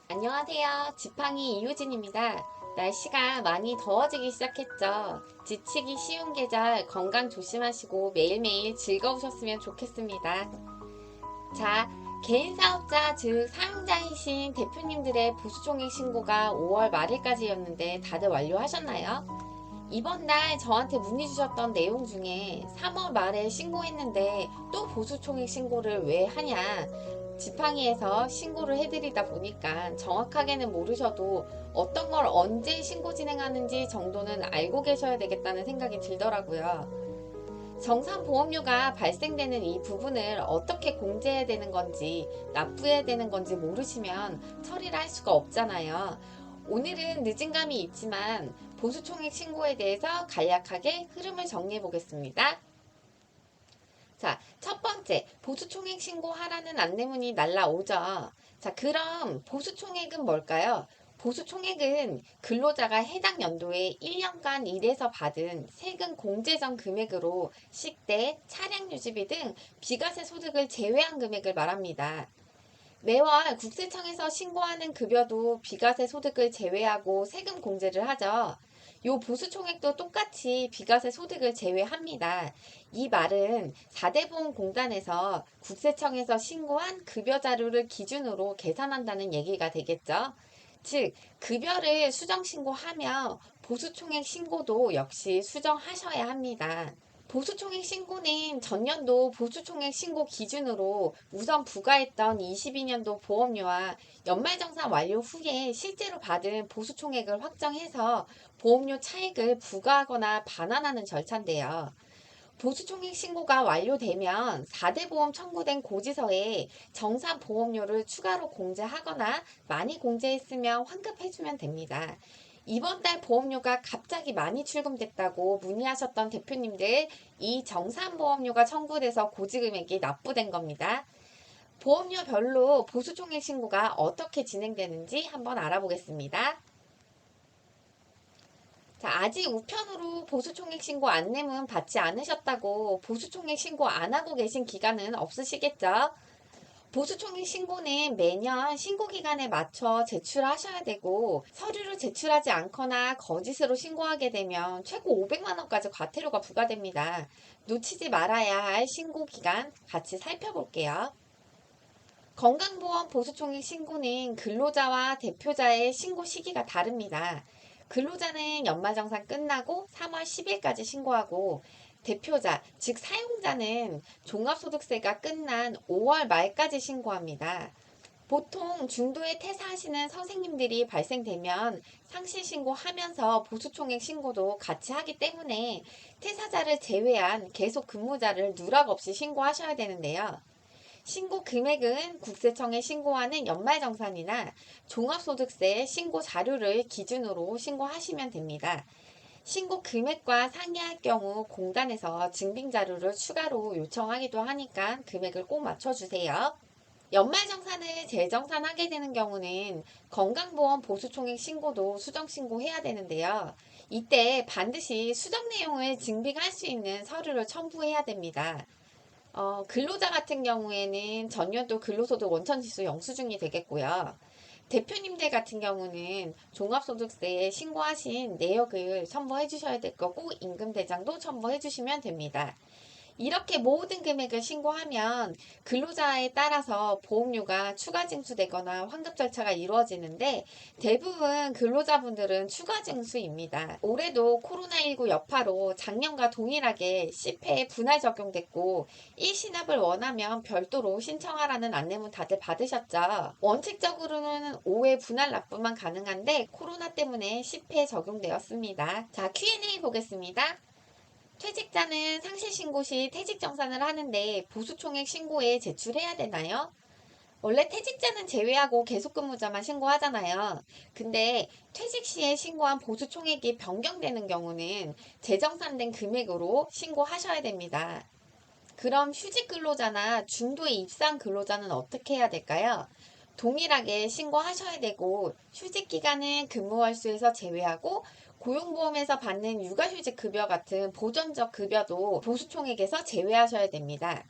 안녕하세요. 지팡이 이유진입니다. 날씨가 많이 더워지기 시작했죠. 지치기 쉬운 계절 건강 조심하시고 매일매일 즐거우셨으면 좋겠습니다. 자, 개인 사업자 즉 사용자이신 대표님들의 보수총액 신고가 5월 말일까지였는데 다들 완료하셨나요? 이번 달 저한테 문의 주셨던 내용 중에 3월 말에 신고했는데 또 보수총액 신고를 왜 하냐, 지팡이에서 신고를 해드리다 보니까 정확하게는 모르셔도 어떤 걸 언제 신고 진행하는지 정도는 알고 계셔야 되겠다는 생각이 들더라고요. 정산보험료가 발생되는 이 부분을 어떻게 공제해야 되는 건지, 납부해야 되는 건지 모르시면 처리를 할 수가 없잖아요. 오늘은 늦은 감이 있지만 보수총액 신고에 대해서 간략하게 흐름을 정리해 보겠습니다. 자, 첫 번째, 보수총액 신고하라는 안내문이 날라오죠. 자, 그럼 보수총액은 뭘까요? 보수총액은 근로자가 해당 연도에 1년간 일해서 받은 세금 공제전 금액으로 식대, 차량 유지비 등 비과세 소득을 제외한 금액을 말합니다. 매월 국세청에서 신고하는 급여도 비과세 소득을 제외하고 세금 공제를 하죠. 요 보수총액도 똑같이 비과세 소득을 제외합니다. 이 말은 4대 보험공단에서 국세청에서 신고한 급여 자료를 기준으로 계산한다는 얘기가 되겠죠. 즉, 급여를 수정 신고하며 보수총액 신고도 역시 수정하셔야 합니다. 보수총액 신고는 전년도 보수총액 신고 기준으로 우선 부과했던 22년도 보험료와 연말정산 완료 후에 실제로 받은 보수총액을 확정해서 보험료 차액을 부과하거나 반환하는 절차인데요. 보수총액 신고가 완료되면 4대 보험 청구된 고지서에 정산 보험료를 추가로 공제하거나 많이 공제했으면 환급해주면 됩니다. 이번 달 보험료가 갑자기 많이 출금됐다고 문의하셨던 대표님들, 이 정산보험료가 청구돼서 고지금액이 납부된 겁니다. 보험료별로 보수총액 신고가 어떻게 진행되는지 한번 알아보겠습니다. 자, 아직 우편으로 보수총액 신고 안내문 받지 않으셨다고 보수총액 신고 안 하고 계신 기간은 없으시겠죠? 보수총액 신고는 매년 신고 기간에 맞춰 제출하셔야 되고, 서류를 제출하지 않거나 거짓으로 신고하게 되면 최고 500만 원까지 과태료가 부과됩니다. 놓치지 말아야 할 신고 기간 같이 살펴볼게요. 건강보험 보수총액 신고는 근로자와 대표자의 신고 시기가 다릅니다. 근로자는 연말정산 끝나고 3월 10일까지 신고하고, 대표자, 즉 사용자는 종합소득세가 끝난 5월 말까지 신고합니다. 보통 중도에 퇴사하시는 선생님들이 발생되면 상실 신고하면서 보수총액 신고도 같이 하기 때문에 퇴사자를 제외한 계속 근무자를 누락 없이 신고하셔야 되는데요. 신고 금액은 국세청에 신고하는 연말정산이나 종합소득세 신고 자료를 기준으로 신고하시면 됩니다. 신고 금액과 상이할 경우 공단에서 증빙 자료를 추가로 요청하기도 하니까 금액을 꼭 맞춰주세요. 연말정산을 재정산하게 되는 경우는 건강보험 보수총액 신고도 수정신고해야 되는데요. 이때 반드시 수정 내용을 증빙할 수 있는 서류를 첨부해야 됩니다. 근로자 같은 경우에는 전년도 근로소득 원천지수 영수증이 되겠고요. 대표님들 같은 경우는 종합소득세에 신고하신 내역을 첨부해 주셔야 될 거고, 임금대장도 첨부해 주시면 됩니다. 이렇게 모든 금액을 신고하면 근로자에 따라서 보험료가 추가 징수되거나 환급 절차가 이루어지는데, 대부분 근로자분들은 추가 징수입니다. 올해도 코로나19 여파로 작년과 동일하게 CP에 분할 적용됐고, 일시납을 원하면 별도로 신청하라는 안내문 다들 받으셨죠? 원칙적으로는 5회 분할 납부만 가능한데 코로나 때문에 10회 적용되었습니다. 자, Q&A 보겠습니다. 퇴직자는 상실신고 시 퇴직정산을 하는데 보수총액 신고에 제출해야 되나요? 원래 퇴직자는 제외하고 계속근무자만 신고하잖아요. 근데 퇴직 시에 신고한 보수총액이 변경되는 경우는 재정산된 금액으로 신고하셔야 됩니다. 그럼 휴직 근로자나 중도에 입사한 근로자는 어떻게 해야 될까요? 동일하게 신고하셔야 되고, 휴직 기간은 근무월 수에서 제외하고 고용보험에서 받는 육아휴직 급여 같은 보전적 급여도 보수총액에서 제외하셔야 됩니다.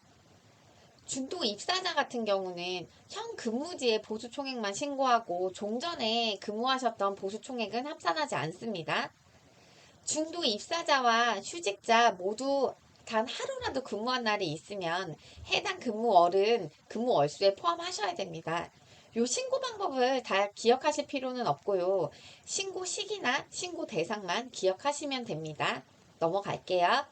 중도 입사자 같은 경우는 현 근무지의 보수총액만 신고하고 종전에 근무하셨던 보수총액은 합산하지 않습니다. 중도 입사자와 휴직자 모두 단 하루라도 근무한 날이 있으면 해당 근무월은 근무월수에 포함하셔야 됩니다. 요 신고 방법을 다 기억하실 필요는 없고요. 신고 시기나 신고 대상만 기억하시면 됩니다. 넘어갈게요.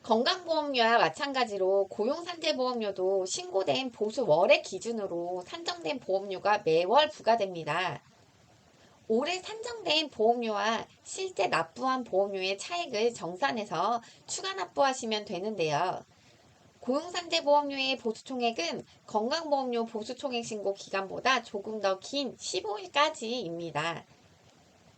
건강보험료와 마찬가지로 고용산재보험료도 신고된 보수월의 기준으로 산정된 보험료가 매월 부과됩니다. 올해 산정된 보험료와 실제 납부한 보험료의 차액을 정산해서 추가 납부하시면 되는데요. 고용산재보험료의 보수총액은 건강보험료 보수총액 신고 기간보다 조금 더 긴 15일까지입니다.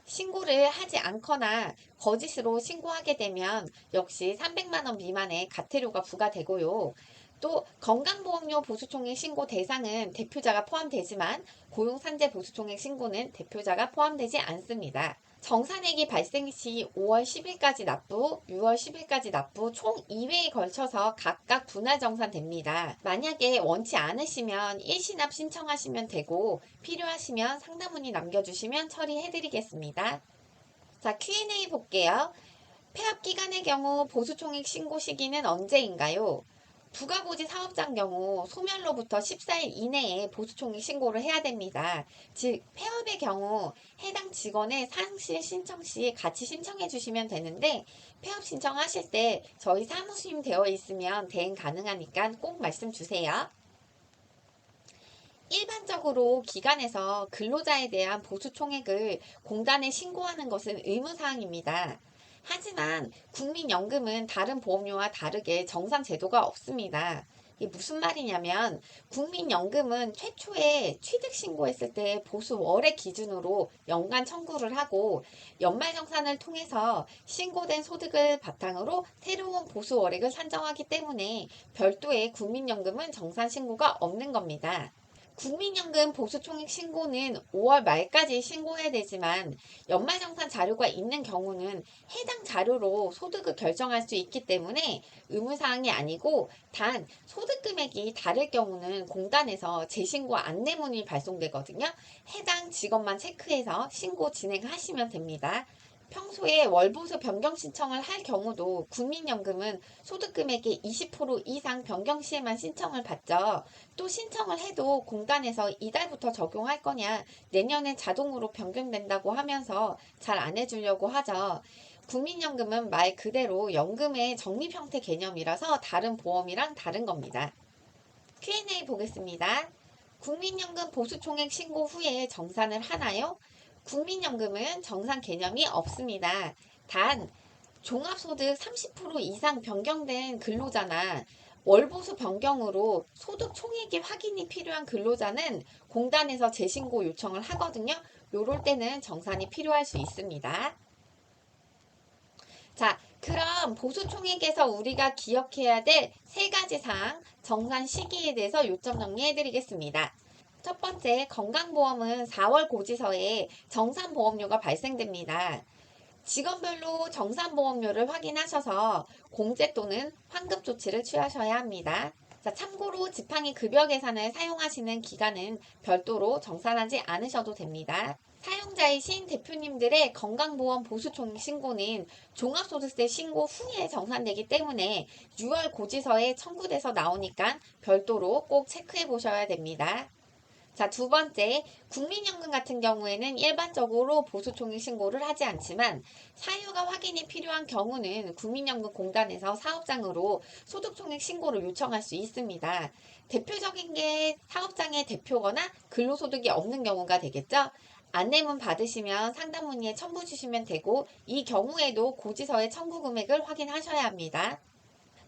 신고를 하지 않거나 거짓으로 신고하게 되면 역시 300만 원 미만의 과태료가 부과되고요. 또 건강보험료 보수총액 신고 대상은 대표자가 포함되지만 고용산재 보수총액 신고는 대표자가 포함되지 않습니다. 정산액이 발생 시 5월 10일까지 납부, 6월 10일까지 납부 총 2회에 걸쳐서 각각 분할 정산됩니다. 만약에 원치 않으시면 일시납 신청하시면 되고 필요하시면 상담 문의 남겨주시면 처리해드리겠습니다. 자, Q&A 볼게요. 폐업기간의 경우 보수총액 신고 시기는 언제인가요? 부가고지 사업자인 경우 소멸로부터 14일 이내에 보수총액 신고를 해야 됩니다. 즉 폐업의 경우 해당 직원의 상실 신청 시 같이 신청해 주시면 되는데 폐업 신청하실 때 저희 사무실 되어 있으면 대행 가능하니까 꼭 말씀 주세요. 일반적으로 기관에서 근로자에 대한 보수총액을 공단에 신고하는 것은 의무사항입니다. 하지만 국민연금은 다른 보험료와 다르게 정산 제도가 없습니다. 이게 무슨 말이냐면 국민연금은 최초에 취득 신고했을 때 보수월의 기준으로 연간 청구를 하고 연말정산을 통해서 신고된 소득을 바탕으로 새로운 보수월액을 산정하기 때문에 별도의 국민연금은 정산 신고가 없는 겁니다. 국민연금 보수총액 신고는 5월 말까지 신고해야 되지만 연말정산 자료가 있는 경우는 해당 자료로 소득을 결정할 수 있기 때문에 의무사항이 아니고 단 소득 금액이 다를 경우는 공단에서 재신고 안내문이 발송되거든요. 해당 직원만 체크해서 신고 진행하시면 됩니다. 평소에 월보수 변경 신청을 할 경우도 국민연금은 소득금액의 20% 이상 변경 시에만 신청을 받죠. 또 신청을 해도 공단에서 이달부터 적용할 거냐, 내년에 자동으로 변경된다고 하면서 잘 안 해주려고 하죠. 국민연금은 말 그대로 연금의 적립 형태 개념이라서 다른 보험이랑 다른 겁니다. Q&A 보겠습니다. 국민연금 보수총액 신고 후에 정산을 하나요? 국민연금은 정산 개념이 없습니다. 단 종합소득 30% 이상 변경된 근로자나 월보수 변경으로 소득 총액의 확인이 필요한 근로자는 공단에서 재신고 요청을 하거든요. 요럴 때는 정산이 필요할 수 있습니다. 자, 그럼 보수총액에서 우리가 기억해야 될 세 가지 사항, 정산 시기에 대해서 요점 정리해 드리겠습니다. 첫 번째, 건강보험은 4월 고지서에 정산보험료가 발생됩니다. 직원별로 정산보험료를 확인하셔서 공제 또는 환급 조치를 취하셔야 합니다. 자, 참고로 지팡이 급여 계산을 사용하시는 기간은 별도로 정산하지 않으셔도 됩니다. 사용자이신 대표님들의 건강보험 보수총액 신고는 종합소득세 신고 후에 정산되기 때문에 6월 고지서에 청구돼서 나오니까 별도로 꼭 체크해 보셔야 됩니다. 자, 두 번째, 국민연금 같은 경우에는 일반적으로 보수총액 신고를 하지 않지만 사유가 확인이 필요한 경우는 국민연금 공단에서 사업장으로 소득총액 신고를 요청할 수 있습니다. 대표적인 게 사업장의 대표거나 근로소득이 없는 경우가 되겠죠. 안내문 받으시면 상담 문의에 첨부 주시면 되고 이 경우에도 고지서의 청구 금액을 확인하셔야 합니다.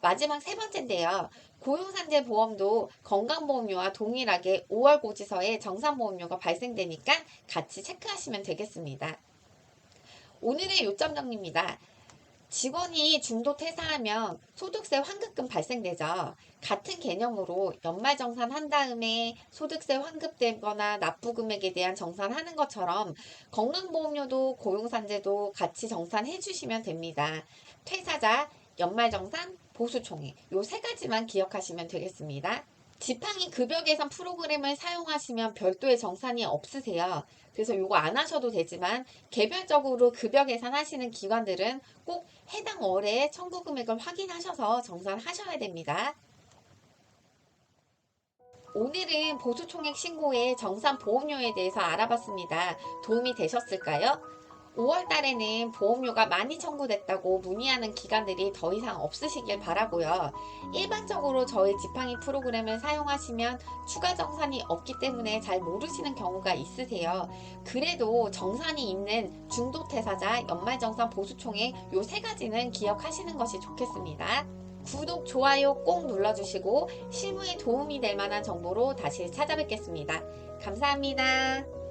마지막 세 번째인데요. 고용산재보험도 건강보험료와 동일하게 5월 고지서에 정산보험료가 발생되니까 같이 체크하시면 되겠습니다. 오늘의 요점 정리입니다. 직원이 중도 퇴사하면 소득세 환급금 발생되죠. 같은 개념으로 연말정산 한 다음에 소득세 환급되거나 납부금액에 대한 정산하는 것처럼 건강보험료도 고용산재도 같이 정산해 주시면 됩니다. 퇴사자, 연말정산, 보수총액 요 세 가지만 기억하시면 되겠습니다. 지팡이 급여 계산 프로그램을 사용하시면 별도의 정산이 없으세요. 그래서 요거 안 하셔도 되지만 개별적으로 급여 계산하시는 기관들은 꼭 해당 월의 청구 금액을 확인하셔서 정산하셔야 됩니다. 오늘은 보수총액 신고의 정산 보험료에 대해서 알아봤습니다. 도움이 되셨을까요? 5월 달에는 보험료가 많이 청구됐다고 문의하는 기관들이 더 이상 없으시길 바라고요. 일반적으로 저희 지팡이 프로그램을 사용하시면 추가 정산이 없기 때문에 잘 모르시는 경우가 있으세요. 그래도 정산이 있는 중도퇴사자, 연말정산 보수총액 요 세 가지는 기억하시는 것이 좋겠습니다. 구독, 좋아요 꼭 눌러주시고 실무에 도움이 될 만한 정보로 다시 찾아뵙겠습니다. 감사합니다.